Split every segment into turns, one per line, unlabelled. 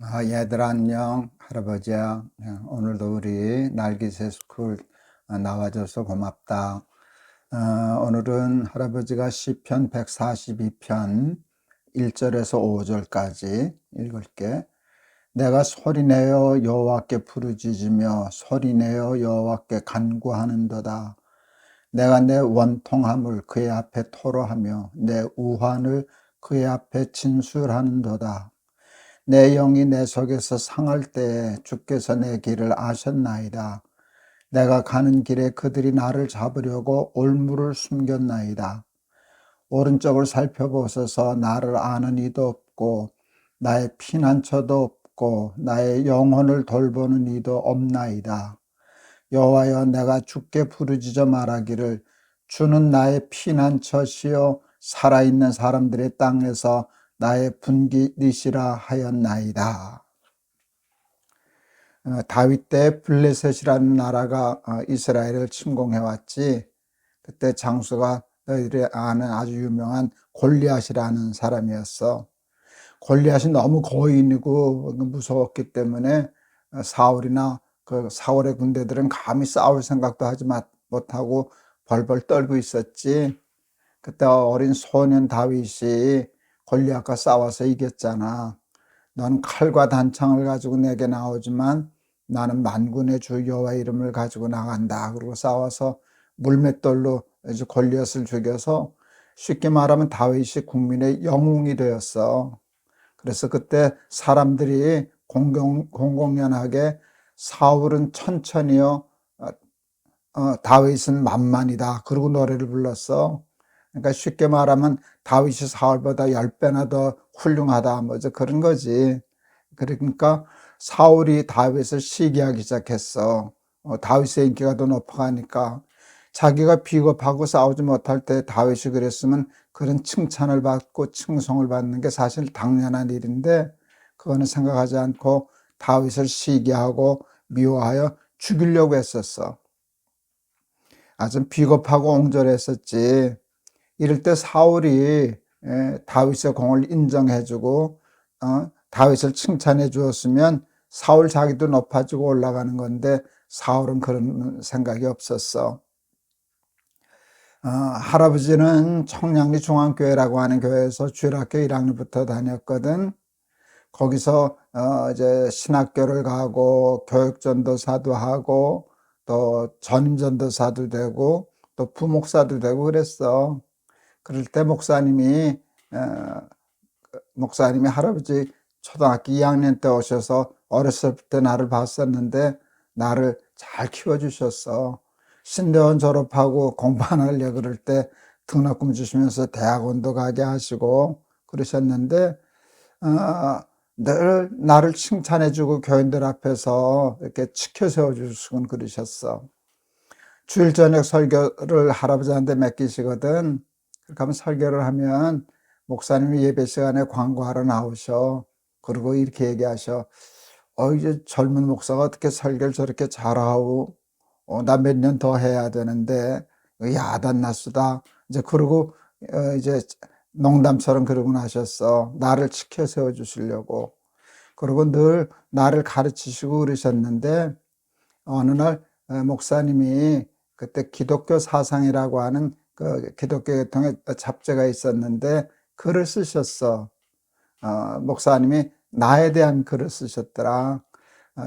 얘들아 안녕. 할아버지야. 오늘도 우리 날기새 스쿨 나와줘서 고맙다. 오늘은 할아버지가 시편 142편 1절에서 5절까지 읽을게. 내가 소리내어 여호와께 부르짖으며 소리내어 여호와께 간구하는도다. 내가 내 원통함을 그의 앞에 토로하며 내 우환을 그의 앞에 진술하는도다. 내 영이 내 속에서 상할 때에 주께서 내 길을 아셨나이다. 내가 가는 길에 그들이 나를 잡으려고 올무를 숨겼나이다. 오른쪽을 살펴보소서. 나를 아는 이도 없고 나의 피난처도 없고 나의 영혼을 돌보는 이도 없나이다. 여호와여, 내가 주께 부르짖어 말하기를 주는 나의 피난처시요 살아있는 사람들의 땅에서 나의 분깃이라 하였나이다. 다윗 때 블레셋이라는 나라가 이스라엘을 침공해왔지. 그때 장수가 너희들이 아는 아주 유명한 골리앗이라는 사람이었어. 골리앗이 너무 거인이고 무서웠기 때문에 사울이나 그 사울의 군대들은 감히 싸울 생각도 하지 못하고 벌벌 떨고 있었지. 그때 어린 소년 다윗이 골리앗과 싸워서 이겼잖아. 넌 칼과 단창을 가지고 내게 나오지만 나는 만군의 주 여호와 이름을 가지고 나간다. 그리고 싸워서 물맷돌로 이제 골리앗을 죽여서, 쉽게 말하면 다윗이 국민의 영웅이 되었어. 그래서 그때 사람들이 공공연하게 사울은 천천히요, 다윗은 만만이다. 그리고 노래를 불렀어. 그러니까 쉽게 말하면 다윗이 사울보다 10배나 더 훌륭하다, 뭐죠, 그런 거지. 그러니까 사울이 다윗을 시기하기 시작했어. 다윗의 인기가 더 높아가니까. 자기가 비겁하고 싸우지 못할 때 다윗이 그랬으면 그런 칭찬을 받고 칭송을 받는 게 사실 당연한 일인데, 그거는 생각하지 않고 다윗을 시기하고 미워하여 죽이려고 했었어. 아주 비겁하고 옹졸했었지. 이럴 때 사울이 다윗의 공을 인정해주고 다윗을 칭찬해 주었으면 사울 자기도 높아지고 올라가는 건데, 사울은 그런 생각이 없었어. 할아버지는 청량리 중앙교회라고 하는 교회에서 주일학교 1학년부터 다녔거든. 거기서 이제 신학교를 가고 교육전도사도 하고 또 전임전도사도 되고 또 부목사도 되고 그랬어. 그럴 때 목사님이 할아버지 초등학교 2학년 때 오셔서 어렸을 때 나를 봤었는데 나를 잘 키워주셨어. 신대원 졸업하고 공부 안 하려고 그럴 때 등록금 주시면서 대학원도 가게 하시고 그러셨는데, 늘 나를 칭찬해주고 교인들 앞에서 이렇게 치켜 세워주시곤 그러셨어. 주일 저녁 설교를 할아버지한테 맡기시거든. 그렇게 하면 설교를 하면 목사님이 예배 시간에 광고하러 나오셔. 그리고 이렇게 얘기하셔. 이제 젊은 목사가 어떻게 설교를 저렇게 잘하고, 나 몇 년 더 해야 되는데, 야단났수다. 이제 그러고, 이제 농담처럼 그러고 나셨어. 나를 지켜 세워주시려고. 그리고 늘 나를 가르치시고 그러셨는데, 어느 날 목사님이 그때 기독교 사상이라고 하는 그 기독교 계통의 잡지가 있었는데 글을 쓰셨어. 목사님이 나에 대한 글을 쓰셨더라.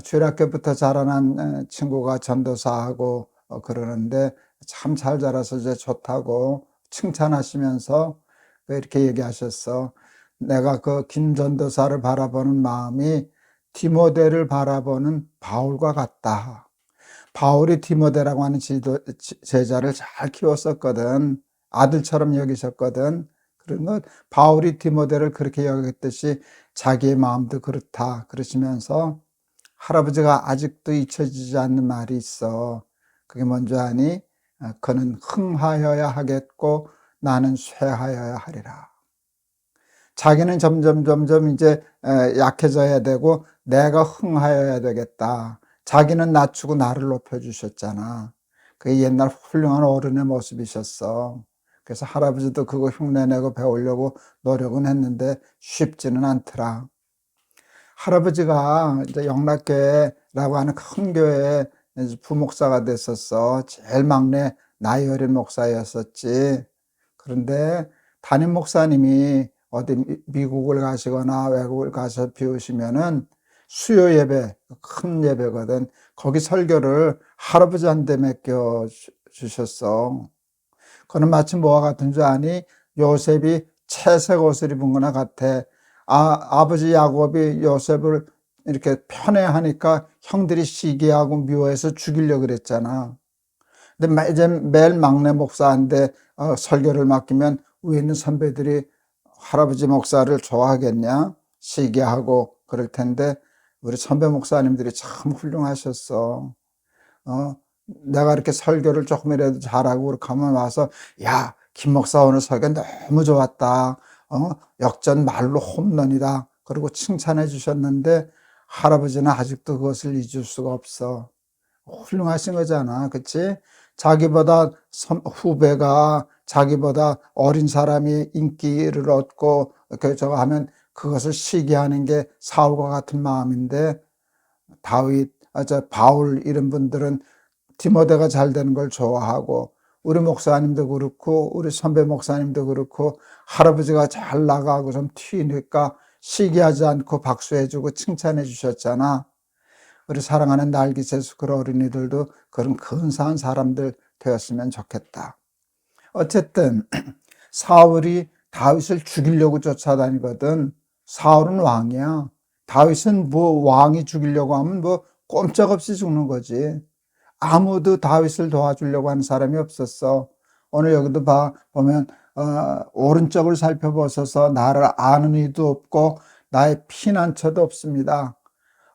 주일학교부터 자라난 친구가 전도사하고 그러는데 참 잘 자라서 이제 좋다고 칭찬하시면서 이렇게 얘기하셨어. 내가 그 김 전도사를 바라보는 마음이 디모데를 바라보는 바울과 같다. 바울이 디모데라고 하는 제자를 잘 키웠었거든. 아들처럼 여기셨거든. 그런 것, 바울이 디모데를 그렇게 여겼듯이 자기의 마음도 그렇다 그러시면서, 할아버지가 아직도 잊혀지지 않는 말이 있어. 그게 뭔지 아니? 그는 흥하여야 하겠고 나는 쇠하여야 하리라. 자기는 점점 이제 약해져야 되고 내가 흥하여야 되겠다. 자기는 낮추고 나를 높여주셨잖아. 그게 옛날 훌륭한 어른의 모습이셨어. 그래서 할아버지도 그거 흉내내고 배우려고 노력은 했는데 쉽지는 않더라. 할아버지가 이제 영락교회라고 하는 큰 교회에 이제 부목사가 됐었어. 제일 막내 나이 어린 목사였었지. 그런데 담임 목사님이 어디 미국을 가시거나 외국을 가서 비우시면은 수요 예배, 큰 예배거든. 거기 설교를 할아버지한테 맡겨 주셨어. 그는 마치 뭐와 같은 줄 아니? 요셉이 채색 옷을 입은 거나 같아. 아버지 야곱이 요셉을 이렇게 편애하니까 형들이 시기하고 미워해서 죽이려고 그랬잖아. 근데 이제 매일 막내 목사한테 설교를 맡기면 위에 있는 선배들이 할아버지 목사를 좋아하겠냐? 시기하고 그럴 텐데 우리 선배 목사님들이 참 훌륭하셨어. 내가 이렇게 설교를 조금이라도 잘하고 그렇게 하면 와서, 야, 김 목사 오늘 설교 너무 좋았다. 역전 말로 홈런이다. 그리고 칭찬해 주셨는데 할아버지는 아직도 그것을 잊을 수가 없어. 훌륭하신 거잖아. 그치? 자기보다 후배가 자기보다 어린 사람이 인기를 얻고 저거 하면 그것을 시기하는 게 사울과 같은 마음인데, 다윗, 바울 이런 분들은 디모데가 잘 되는 걸 좋아하고, 우리 목사님도 그렇고 우리 선배 목사님도 그렇고 할아버지가 잘 나가고 좀 튀니까 시기하지 않고 박수해주고 칭찬해 주셨잖아. 우리 사랑하는 날기세스 그 어린이들도 그런 근사한 사람들 되었으면 좋겠다. 어쨌든 사울이 다윗을 죽이려고 쫓아다니거든. 사울은 왕이야. 다윗은 뭐 왕이 죽이려고 하면 뭐 꼼짝없이 죽는 거지. 아무도 다윗을 도와주려고 하는 사람이 없었어. 오늘 여기도 보면 오른쪽을 살펴보셔서 나를 아는 이도 없고 나의 피난처도 없습니다.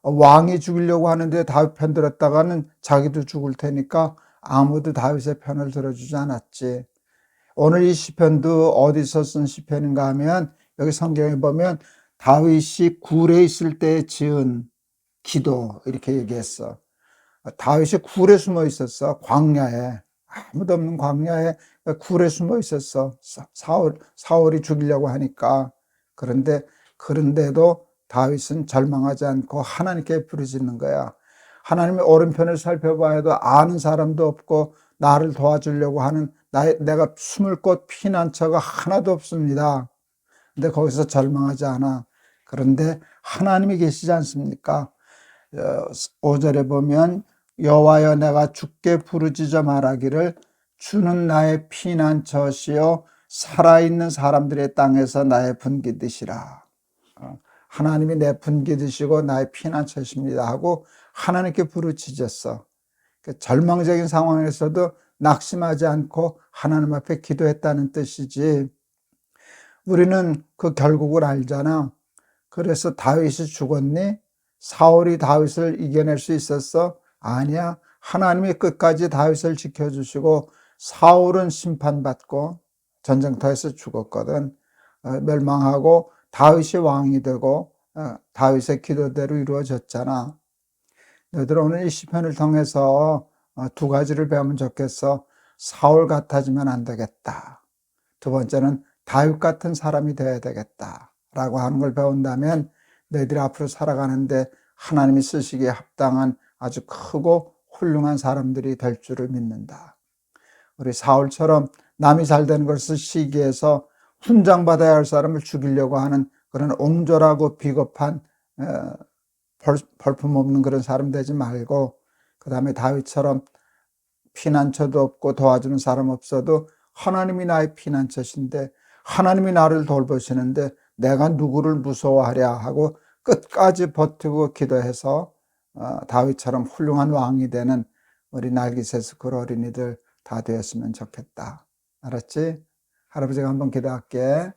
왕이 죽이려고 하는데 다윗 편 들었다가는 자기도 죽을 테니까 아무도 다윗의 편을 들어주지 않았지. 오늘 이 시편도 어디서 쓴 시편인가 하면 여기 성경에 보면 다윗이 굴에 있을 때 지은 기도 이렇게 얘기했어. 다윗이 굴에 숨어 있었어. 광야에. 아무도 없는 광야에 굴에 숨어 있었어. 사울이 죽이려고 하니까. 그런데도 다윗은 절망하지 않고 하나님께 부르짖는 거야. 하나님의 오른편을 살펴봐도 아는 사람도 없고 나를 도와주려고 하는 내가 숨을 곳 피난처가 하나도 없습니다. 근데 거기서 절망하지 않아. 그런데 하나님이 계시지 않습니까? 5절에 보면 여호와여 내가 주께 부르짖어 말하기를 주는 나의 피난처시요 살아있는 사람들의 땅에서 나의 분기듯이라. 하나님이 내 분기듯이고 나의 피난처십니다 하고 하나님께 부르짖었어. 절망적인 상황에서도 낙심하지 않고 하나님 앞에 기도했다는 뜻이지. 우리는 그 결국을 알잖아. 그래서 다윗이 죽었니? 사울이 다윗을 이겨낼 수 있었어? 아니야. 하나님이 끝까지 다윗을 지켜주시고 사울은 심판받고 전쟁터에서 죽었거든. 멸망하고 다윗이 왕이 되고 다윗의 기도대로 이루어졌잖아. 너희들 오늘 이 시편을 통해서 두 가지를 배우면 좋겠어. 사울 같아지면 안 되겠다. 두 번째는 다윗 같은 사람이 되어야 되겠다 라고 하는 걸 배운다면 너희들이 앞으로 살아가는데 하나님이 쓰시기에 합당한 아주 크고 훌륭한 사람들이 될 줄을 믿는다. 우리 사울처럼 남이 잘 되는 것을 시기해서 훈장받아야 할 사람을 죽이려고 하는 그런 옹졸하고 비겁한 볼품없는 그런 사람 되지 말고, 그 다음에 다윗처럼 피난처도 없고 도와주는 사람 없어도 하나님이 나의 피난처신데 하나님이 나를 돌보시는데 내가 누구를 무서워하랴 하고 끝까지 버티고 기도해서 다윗처럼 훌륭한 왕이 되는 우리 날기세스 그 어린이들 다 되었으면 좋겠다. 알았지? 할아버지가 한번 기도할게.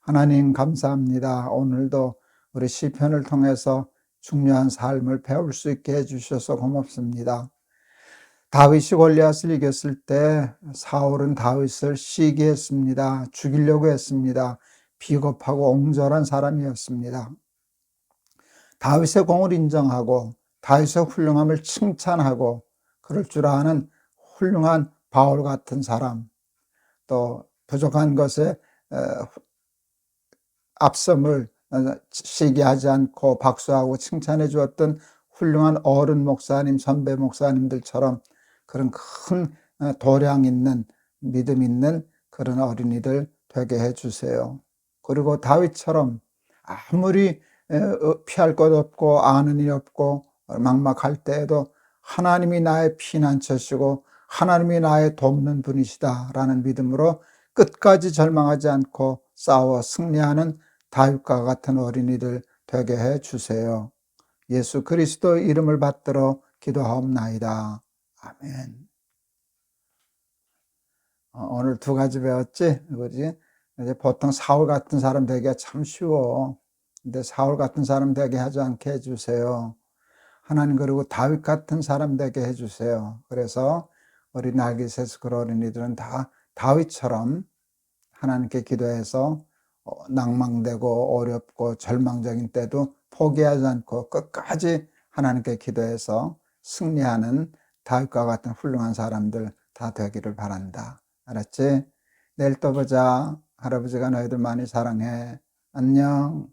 하나님 감사합니다. 오늘도 우리 시편을 통해서 중요한 삶을 배울 수 있게 해주셔서 고맙습니다. 다윗이 골리앗을 이겼을 때 사울은 다윗을 시기했습니다. 죽이려고 했습니다. 비겁하고 옹졸한 사람이었습니다. 다윗의 공을 인정하고 다윗의 훌륭함을 칭찬하고 그럴 줄 아는 훌륭한 바울 같은 사람, 또 부족한 것에 앞섬을 시기하지 않고 박수하고 칭찬해 주었던 훌륭한 어른 목사님, 선배 목사님들처럼 그런 큰 도량 있는 믿음 있는 그런 어린이들 되게 해 주세요. 그리고 다윗처럼 아무리 피할 것 없고 아는 일 없고 막막할 때에도 하나님이 나의 피난처시고 하나님이 나의 돕는 분이시다라는 믿음으로 끝까지 절망하지 않고 싸워 승리하는 다윗과 같은 어린이들 되게 해 주세요. 예수 그리스도 이름을 받들어 기도하옵나이다. 아멘. 오늘 두 가지 배웠지? 그지? 이제 보통 사울 같은 사람 되기가 참 쉬워. 근데 사울 같은 사람 되게 하지 않게 해주세요. 하나님, 그리고 다윗 같은 사람 되게 해주세요. 그래서 우리 날개새스 그 어린이들은 다 다윗처럼 하나님께 기도해서 낭망되고 어렵고 절망적인 때도 포기하지 않고 끝까지 하나님께 기도해서 승리하는 다윗과 같은 훌륭한 사람들 다 되기를 바란다. 알았지? 내일 또 보자. 할아버지가 너희들 많이 사랑해. 안녕.